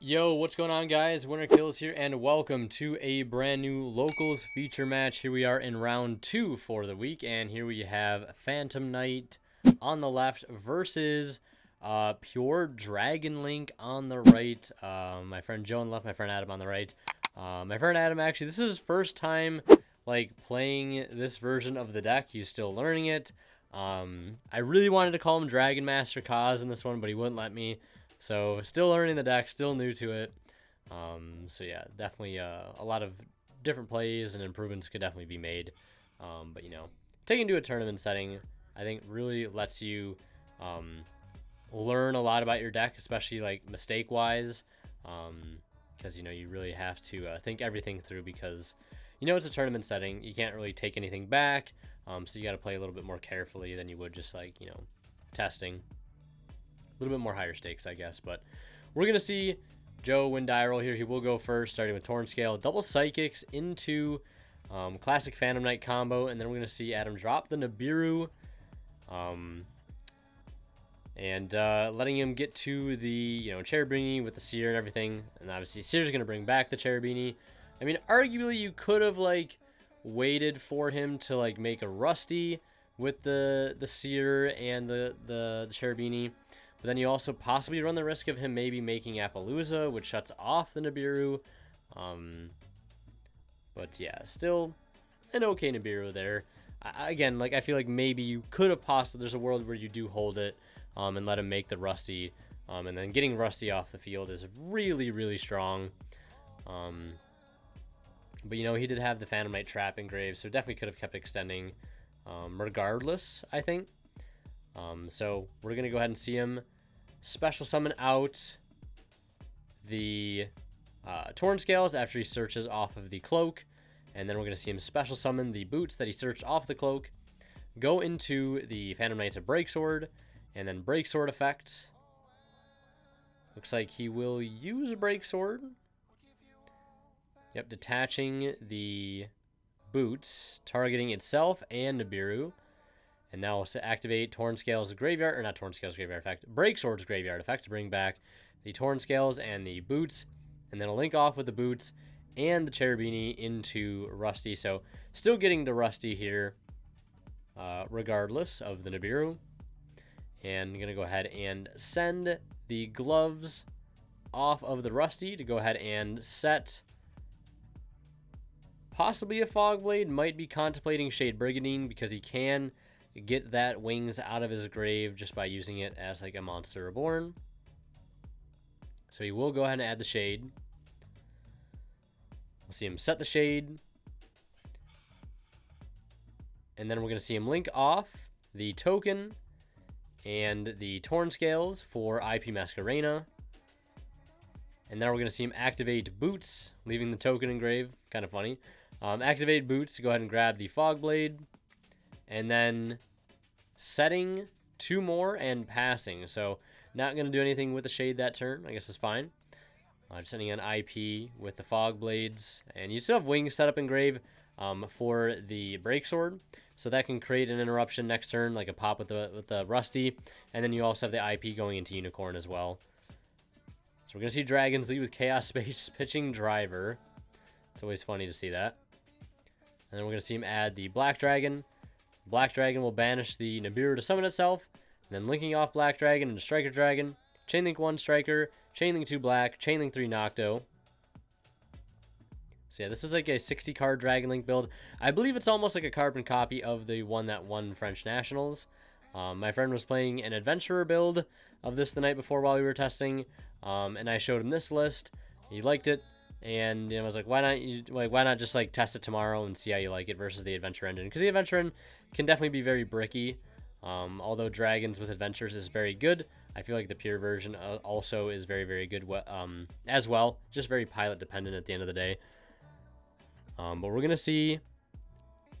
Yo, what's going on, guys? Winter Kills here, and welcome to a brand new Locals feature match. Here we are in round 2 for the week, and here we have Phantom Knight on the left versus Pure Dragon Link on the right. My friend Joe on the left, my friend Adam on the right. My friend Adam, actually, this is his first time playing this version of the deck. He's still learning it. I really wanted to call him Dragon Master Kaz in this one, but he wouldn't let me. So still learning the deck, still new to it. So yeah, definitely a lot of different plays and improvements could definitely be made. But taking to a tournament setting, I think really lets you learn a lot about your deck, especially mistake wise, because you really have to think everything through, because it's a tournament setting. You can't really take anything back, so you got to play a little bit more carefully than you would just testing. A little bit more higher stakes, I guess. But we're going to see Joe win die roll here. He will go first, starting with Torn Scale. Double Psychics into classic Phantom Knight combo. And then we're going to see Adam drop the Nibiru. And letting him get to the Cherubini with the Seer and everything. And obviously Seer's going to bring back the Cherubini. I mean, arguably you could have waited for him to make a Rusty with the Seer and the Cherubini. But then you also possibly run the risk of him maybe making Appaloosa, which shuts off the Nibiru. But yeah, still an okay Nibiru there. Again, I feel like maybe you could have possibly, there's a world where you do hold it and let him make the Rusty. And then getting Rusty off the field is really, really strong. But he did have the Phantom Knight trap engraved, so definitely could have kept extending regardless, I think. So we're going to go ahead and see him special summon out the Torn Scales after he searches off of the cloak. And then we're going to see him special summon the boots that he searched off the cloak, go into the Phantom Knight's Breaksword, and then Breaksword effect. Looks like he will use a Breaksword. Yep, detaching the boots, targeting itself and Nibiru. And now we'll activate Torn Scales Graveyard, or not Torn Scales Graveyard effect, Breaksword's Graveyard effect to bring back the Torn Scales and the boots. And then I'll link off with the boots and the Cherubini into Rusty. So still getting the Rusty here, regardless of the Nibiru. And I'm going to go ahead and send the gloves off of the Rusty to go ahead and set possibly a Fog Blade. Might be contemplating Shade Brigandine because he can get that wings out of his grave just by using it as a Monster Reborn. So he will go ahead and add the Shade. We'll see him set the Shade. And then we're going to see him link off the token and the Torn Scales for IP Masquerena. And then we're going to see him activate Boots, leaving the token engraved. Kind of funny. Activate Boots to go ahead and grab the Fog Blade. And then setting 2 more and passing. So not going to do anything with the Shade that turn. I guess it's fine. Just sending an IP with the Fog Blades. And you still have Wings set up in grave for the Breaksword. So that can create an interruption next turn, like a pop with the Rusty. And then you also have the IP going into Unicorn as well. So we're going to see Dragons lead with Chaos Space pitching Driver. It's always funny to see that. And then we're going to see him add the Black Dragon. Black Dragon will banish the Nibiru to summon itself. And then linking off Black Dragon into Striker Dragon. Chainlink 1 Striker. Chainlink 2 Black. Chainlink 3 Nocto. So yeah, this is a 60 card Dragon Link build. I believe it's almost like a carbon copy of the one that won French Nationals. My friend was playing an Adventurer build of this the night before while we were testing. And I showed him this list. He liked it. And I was like, why not just test it tomorrow and see how you like it versus the Adventure Engine? Because the Adventure Engine can definitely be very bricky. Although Dragons with Adventures is very good, I feel like the pure version also is very, very good as well. Just very pilot dependent at the end of the day. But we're going to see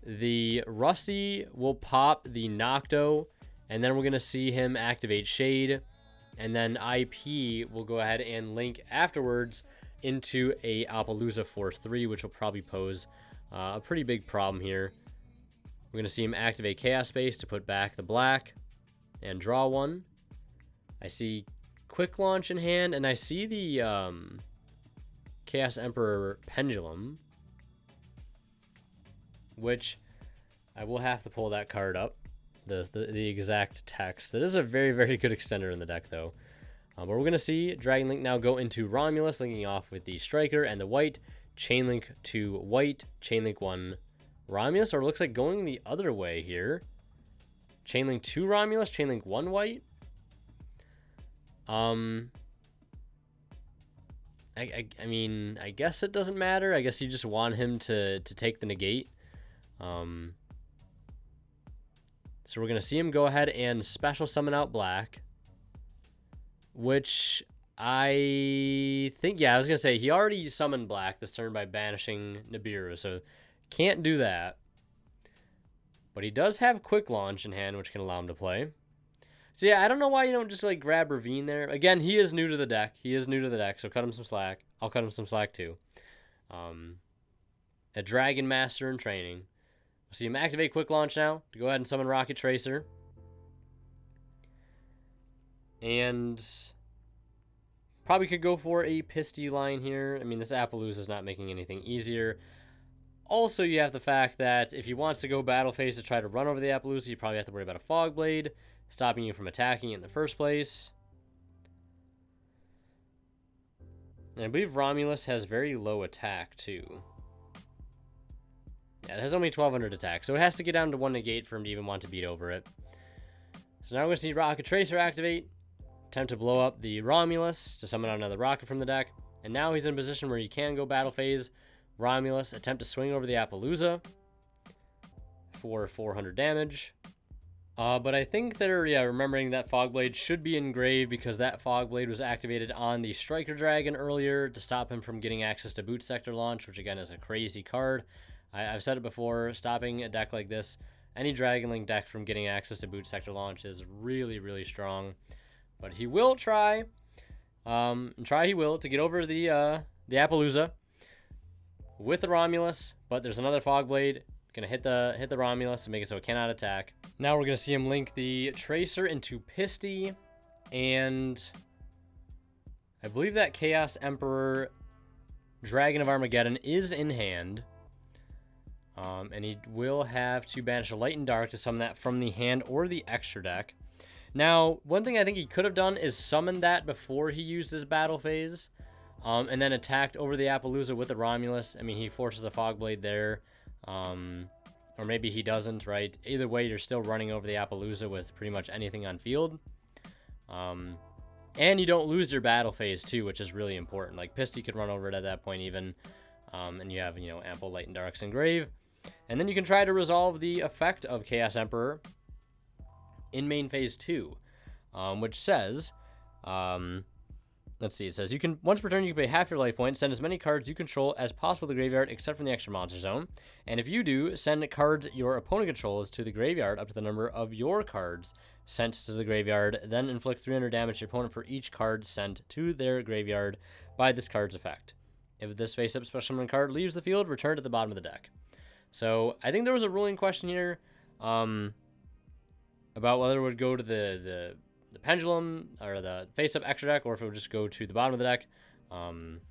the Rusty will pop the Nocto, and then we're going to see him activate Shade, and then IP will go ahead and link afterwards into a Appaloosa 4-3, which will probably pose a pretty big problem here. We're going to see him activate Chaos Space to put back the black and draw one. I see Quick Launch in hand, and I see the Chaos Emperor Pendulum, which I will have to pull that card up, the exact text. That is a very, very good extender in the deck, though. But we're going to see Dragon Link now go into Romulus, linking off with the Striker and the White. Chainlink to White, Chainlink 1 Romulus, or it looks like going the other way here. Chainlink 2 Romulus, Chainlink 1 White. I mean, I guess it doesn't matter. I guess you just want him to take the negate. So we're going to see him go ahead and special summon out black, which I think, yeah, I was going to say he already summoned black this turn by banishing Nibiru, so can't do that. But he does have Quick Launch in hand, which can allow him to play. So yeah, I don't know why you don't just like grab Ravine there. Again, he is new to the deck. So cut him some slack. I'll cut him some slack too. A Dragon Master in training. We'll see him activate Quick Launch now to go ahead and summon Rocket Tracer. And probably could go for a Pisty line here. I mean, this Appaloosa is not making anything easier. Also, you have the fact that if he wants to go battle phase to try to run over the Appaloosa, you probably have to worry about a Fog Blade, stopping you from attacking it in the first place. And I believe Romulus has very low attack, too. Yeah, it has only 1200 attack, so it has to get down to 1 negate for him to even want to beat over it. So now we're going to see Rocket Tracer activate. Attempt to blow up the Romulus to summon out another rocket from the deck. And now he's in a position where he can go battle phase. Romulus, attempt to swing over the Appaloosa for 400 damage. But I think they're, remembering that Fog Blade should be engraved because that Fog Blade was activated on the Striker Dragon earlier to stop him from getting access to Boot Sector Launch, which again is a crazy card. I've said it before, stopping a deck like this, any Dragon Link deck from getting access to Boot Sector Launch is really, really strong. But he will try, he will, to get over the Appaloosa with the Romulus, but there's another Fog Blade. Gonna hit the Romulus and make it so it cannot attack. Now we're gonna see him link the Tracer into Pisty, and I believe that Chaos Emperor Dragon of Armageddon is in hand. And he will have to banish a Light and Dark to summon that from the hand or the extra deck. Now, one thing I think he could have done is summon that before he used his battle phase, and then attacked over the Appaloosa with the Romulus. I mean, he forces a Fog Blade there. Or maybe he doesn't, right? Either way, you're still running over the Appaloosa with pretty much anything on field. And you don't lose your battle phase too, which is really important. Like Pisty could run over it at that point even. And you have, ample Light and Darks engrave. And then you can try to resolve the effect of Chaos Emperor in main phase 2, which says, let's see, it says, once per turn, you can pay half your life points, send as many cards you control as possible to the graveyard, except from the extra monster zone. And if you do, send cards your opponent controls to the graveyard up to the number of your cards sent to the graveyard, then inflict 300 damage to your opponent for each card sent to their graveyard by this card's effect. If this face-up special summon card leaves the field, return to the bottom of the deck. So, I think there was a ruling question here, about whether it would go to the Pendulum or the face-up extra deck, or if it would just go to the bottom of the deck. Don't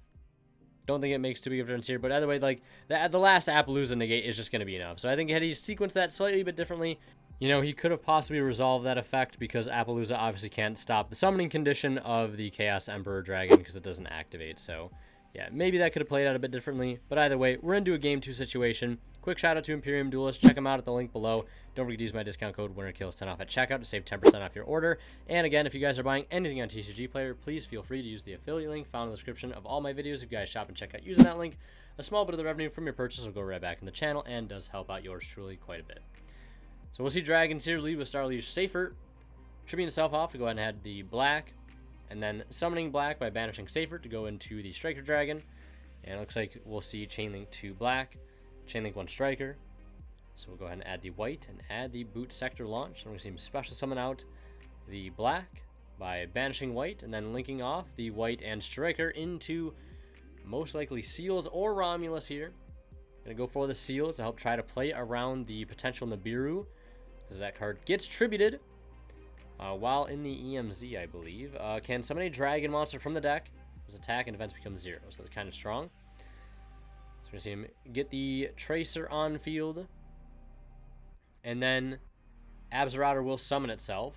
think it makes too big of a difference here, but either way, like the last Appaloosa negate is just going to be enough. So I think had he sequenced that slightly bit differently, he could have possibly resolved that effect, because Appaloosa obviously can't stop the summoning condition of the Chaos Emperor Dragon because it doesn't activate. So yeah, maybe that could have played out a bit differently, but either way, we're into a Game 2 situation. Quick shout out to Imperium Duelist. Check them out at the link below. Don't forget to use my discount code WinnerKills10 off at checkout to save 10% off your order. And again, if you guys are buying anything on TCG Player, please feel free to use the affiliate link found in the description of all my videos. If you guys shop and check out using that link, a small bit of the revenue from your purchase will go right back in the channel and does help out yours truly quite a bit. So we'll see Dragons here lead with Starliege Seifert. Tributing itself off to go ahead and add the black, and then summoning black by banishing Seifert to go into the Striker Dragon. And it looks like we'll see Chainlink 2 black, Chainlink 1 Striker. So we'll go ahead and add the white and add the Boot Sector Launch. And we're going to see him special summon out the black by banishing white and then linking off the white and Striker into most likely Seals or Romulus here. Going to go for the Seal to help try to play around the potential Nibiru, because that card gets tributed. while in the EMZ, I believe. Can summon a dragon monster from the deck. His attack and defense becomes 0, so it's kind of strong. So we're going to see him get the Tracer on field. And then Abzarautor will summon itself.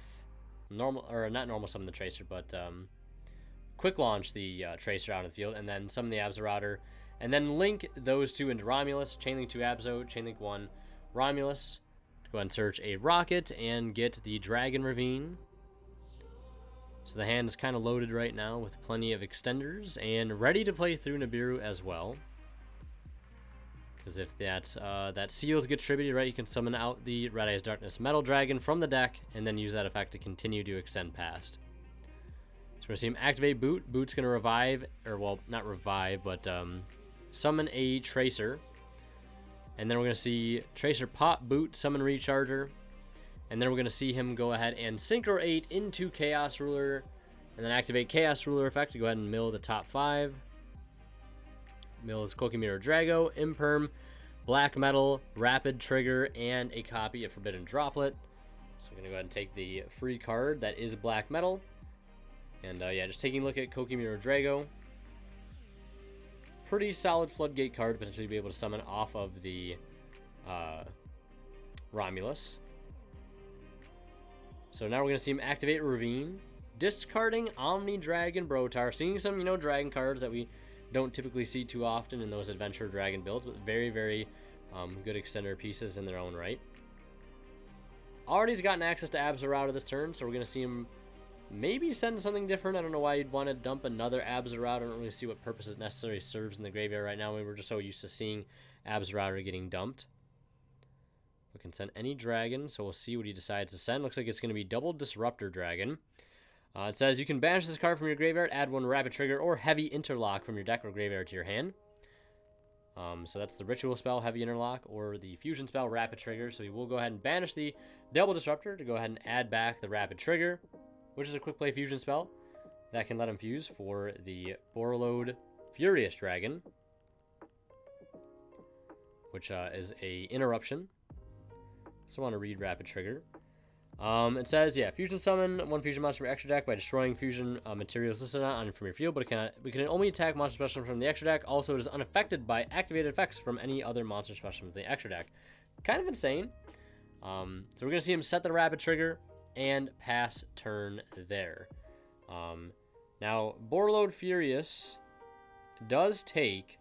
Not normal summon the Tracer, but quick launch the Tracer out of the field, and then summon the Abzarautor. And then link those two into Romulus. Chainlink to Abzo, Chainlink 1, Romulus. Go ahead and search a Rocket and get the Dragon Ravine. So the hand is kind of loaded right now with plenty of extenders and ready to play through Nibiru as well. Because if that Seals gets tributed, right, you can summon out the Red Eyes Darkness Metal Dragon from the deck and then use that effect to continue to extend past. So we're going to see him activate Boot. Boot's going to revive, or well, not revive, but summon a Tracer. And then we're going to see Tracer pop Boot, summon Recharger. And then we're going to see him go ahead and Synchro 8 into Chaos Ruler. And then activate Chaos Ruler effect to go ahead and mill the top 5. Mill is Kokimiro Drago, Imperm, Black Metal, Rapid Trigger, and a copy of Forbidden Droplet. So we're going to go ahead and take the free card that is Black Metal. And yeah, just taking a look at Kokimiro Drago. Pretty solid Floodgate card, potentially be able to summon off of the Romulus. So now we're going to see him activate Ravine, discarding Omni Dragon Brotar, seeing some, dragon cards that we don't typically see too often in those Adventure Dragon builds, but very, very good extender pieces in their own right. Already's gotten access to Abzarautor this turn, so we're going to see him maybe send something different. I don't know why you'd want to dump another Abzarautor. I don't really see what purpose it necessarily serves in the graveyard right now. We're just so used to seeing Abzarautor getting dumped. We can send any dragon, so we'll see what he decides to send. Looks like it's going to be double Disruptor Dragon. It says you can banish this card from your graveyard, add 1 Rapid Trigger or Heavy Interlock from your deck or graveyard to your hand. So that's the Ritual spell, Heavy Interlock, or the Fusion spell, Rapid Trigger. So we will go ahead and banish the double Disruptor to go ahead and add back the Rapid Trigger, which is a quick play fusion spell that can let him fuse for the Borreload Furious Dragon, which is a interruption. So I want to read Rapid Trigger. It says, yeah, fusion summon 1 fusion monster from your extra deck by destroying fusion materials listed on from your field, but we can only attack monster special from the extra deck. Also, it is unaffected by activated effects from any other monster special from the extra deck. Kind of insane. So we're going to see him set the Rapid Trigger and pass turn there. Now, Borreload Furious does take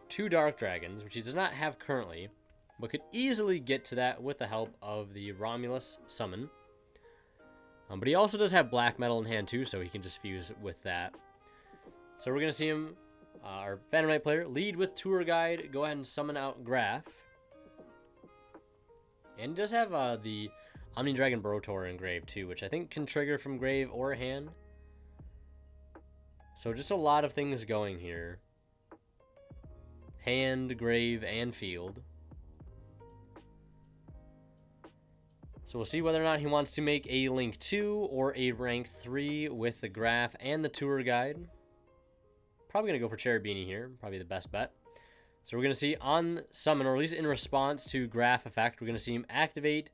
2 Dark Dragons, which he does not have currently, but could easily get to that with the help of the Romulus summon. But he also does have Black Metal in hand too, so he can just fuse with that. So we're going to see him, our Phantom Knight player, lead with Tour Guide, go ahead and summon out Graph. And he does have the Omni Dragon Brotor in grave too, which I think can trigger from grave or hand. So just a lot of things going here. Hand, grave, and field. So we'll see whether or not he wants to make a Link 2 or a Rank 3 with the Graph and the Tour Guide. Probably going to go for Cherubini here. Probably the best bet. So we're going to see on summon, or at least in response to Graph effect, we're going to see him activate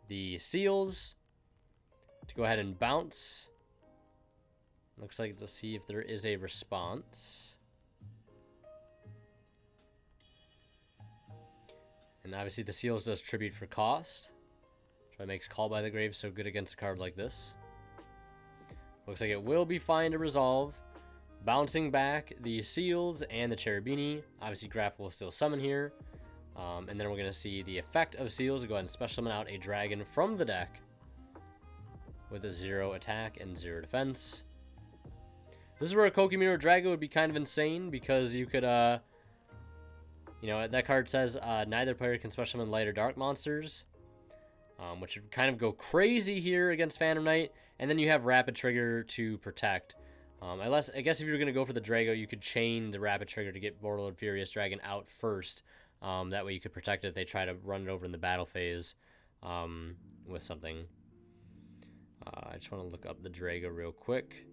the Seals to go ahead and bounce. Looks like let's see if there is a response. And obviously the Seals does tribute for cost. That makes Call by the Grave so good against a card like this. Looks like it will be fine to resolve. Bouncing back the Seals and the Cherubini. Obviously Graph will still summon here. And then we're going to see the effect of Seals. Go ahead and special summon out a dragon from the deck with a 0 attack and 0 defense. This is where a Kokimiro Drago would be kind of insane, because you could, that card says neither player can special summon light or dark monsters. Which would kind of go crazy here against Phantom Knight. And then you have Rapid Trigger to protect. I guess if you were going to go for the Drago, you could chain the Rapid Trigger to get Borreload Furious Dragon out first. That way you could protect it if they try to run it over in the battle phase with something. I just want to look up the Drago real quick.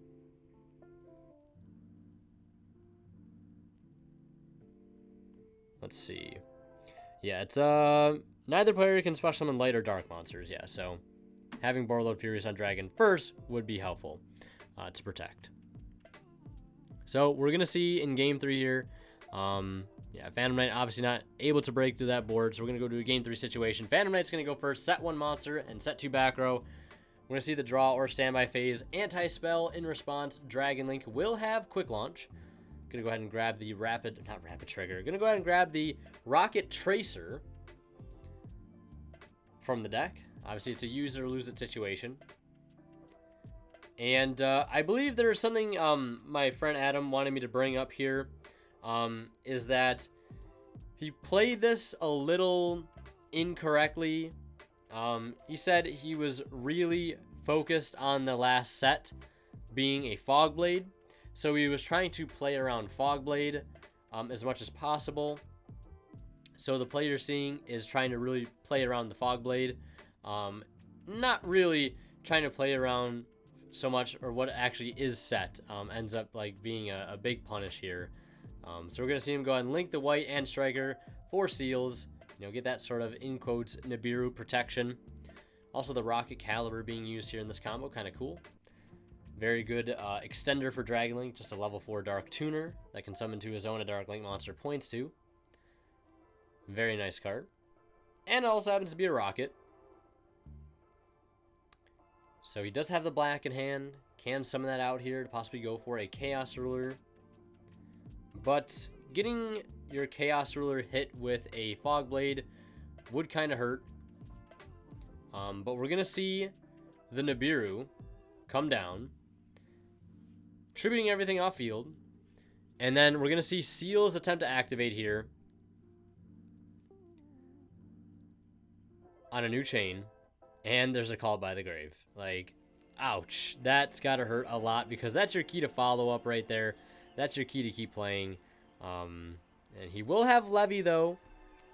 Let's see. Yeah, it's neither player can special summon light or dark monsters, yeah, so having Borreload Furious on Dragon first would be helpful to protect. So we're going to see in Game 3 here, yeah, Phantom Knight obviously not able to break through that board, so we're going to go to a Game 3 situation. Phantom Knight's going to go first, set 1 monster, and set 2 back row. We're going to see the draw or standby phase. Anti-spell in response, Dragon Link will have Quick Launch. Going to go ahead and grab the not Rapid Trigger. Going to go ahead and grab the Rocket Tracer from the deck. Obviously, it's a use it or lose it situation. And I believe there's something my friend Adam wanted me to bring up here, is that he played this a little incorrectly. He said he was really focused on the last set being a Fog Blade, so he was trying to play around Fog Blade as much as possible. So the play you're seeing is trying to really play around the Fog Blade, not really trying to play around so much, or what actually is set ends up like being a big punish here. So we're gonna see him go ahead and link the white and striker for seals, get that sort of in quotes Nibiru protection. Also the Rocket Caliber being used here in this combo, kind of cool. Very good extender for Dragon Link, just a level 4 Dark Tuner that can summon to his own a Dark Link monster points to. Very nice card. And it also happens to be a rocket. So he does have the black in hand. Can summon that out here to possibly go for a Chaos Ruler. But getting your Chaos Ruler hit with a Fog Blade would kind of hurt. But we're going to see the Nibiru come down, tributing everything off field. And then we're going to see Seals attempt to activate here on a new chain. And there's a Call by the Grave. Like, ouch. That's got to hurt a lot, because that's your key to follow up right there. That's your key to keep playing. And he will have Levy, though,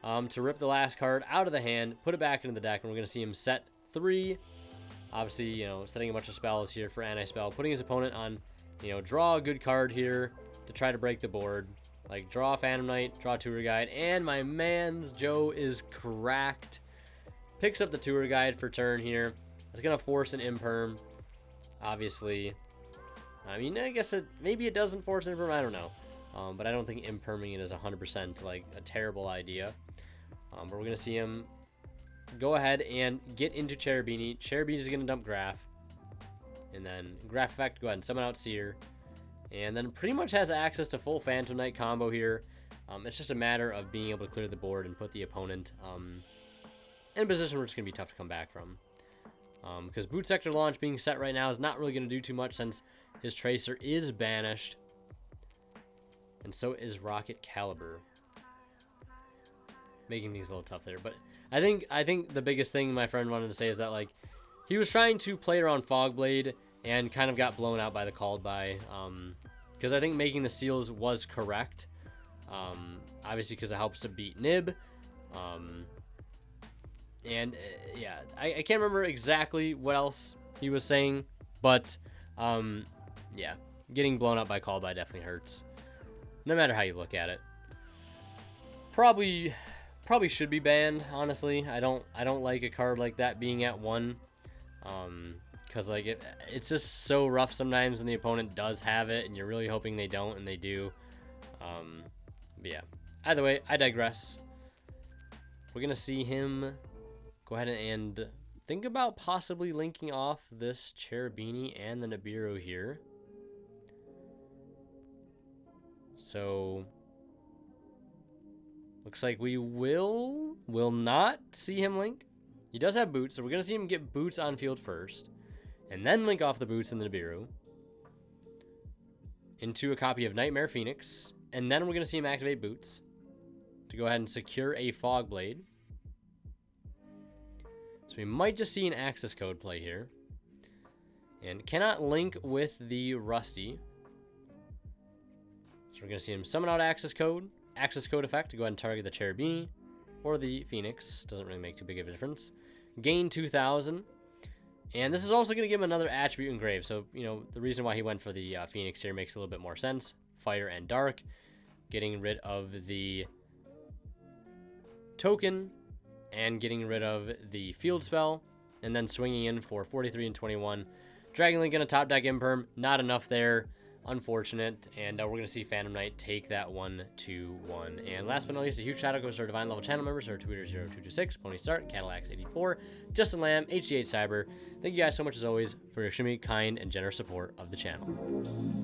to rip the last card out of the hand, put it back into the deck, and we're going to see him set 3. Obviously, setting a bunch of spells here for anti-spell, putting his opponent on, draw a good card here to try to break the board. Like, draw Phantom Knight, draw Tour Guide, and my man's Joe is cracked. Picks up the Tour Guide for turn here. It's going to force an Imperm, obviously. I mean, I guess maybe it doesn't force an Imperm, I don't know. But I don't think Imperming it is 100% like a terrible idea. But we're going to see him go ahead and get into Cherubini. Cherubini is going to dump Graph. And then Graph Effect, go ahead and summon out Seer. And then pretty much has access to full Phantom Knight combo here. It's just a matter of being able to clear the board and put the opponent in a position where it's going to be tough to come back from. Because Boot Sector Launch being set right now is not really going to do too much, since his Tracer is banished. And so is Rocket Caliber. Making things a little tough there. But I think the biggest thing my friend wanted to say is that, like, he was trying to play around Fog Blade and kind of got blown out by the Called By. Because I think making the seals was correct. Obviously because it helps to beat Nib. And yeah, I can't remember exactly what else he was saying, but yeah, getting blown up by Called By definitely hurts, no matter how you look at it. Probably should be banned, honestly. I don't like a card like that being at 1, because like it's just so rough sometimes when the opponent does have it and you're really hoping they don't, and they do. But yeah, either way, I digress. We're gonna see him go ahead and think about possibly linking off this Cherubini and the Nibiru here. So looks like we will not see him link. He does have boots, so we're gonna see him get boots on field first, and then link off the boots in the Nibiru into a copy of Nightmare Phoenix, and then we're gonna see him activate boots to go ahead and secure a Fog Blade. So we might just see an access code play here. And cannot link with the Rusty. So we're going to see him summon out access code effect to go ahead and target the Cherubini or the Phoenix. Doesn't really make too big of a difference. Gain 2,000. And this is also going to give him another attribute engrave. So, the reason why he went for the Phoenix here makes a little bit more sense. Fire and Dark. Getting rid of the token and getting rid of the field spell. and then swinging in for 43 and 21. Dragon Link in a top deck Imperm, not enough there. Unfortunate, and we're going to see Phantom Knight take that 1-2-1. And last but not least, a huge shout out goes to our Divine Level channel members, our Tweeter 0226, Pony Start, Cadillacs 84, Justin Lamb, HG8 Cyber. Thank you guys so much as always for your extremely kind and generous support of the channel.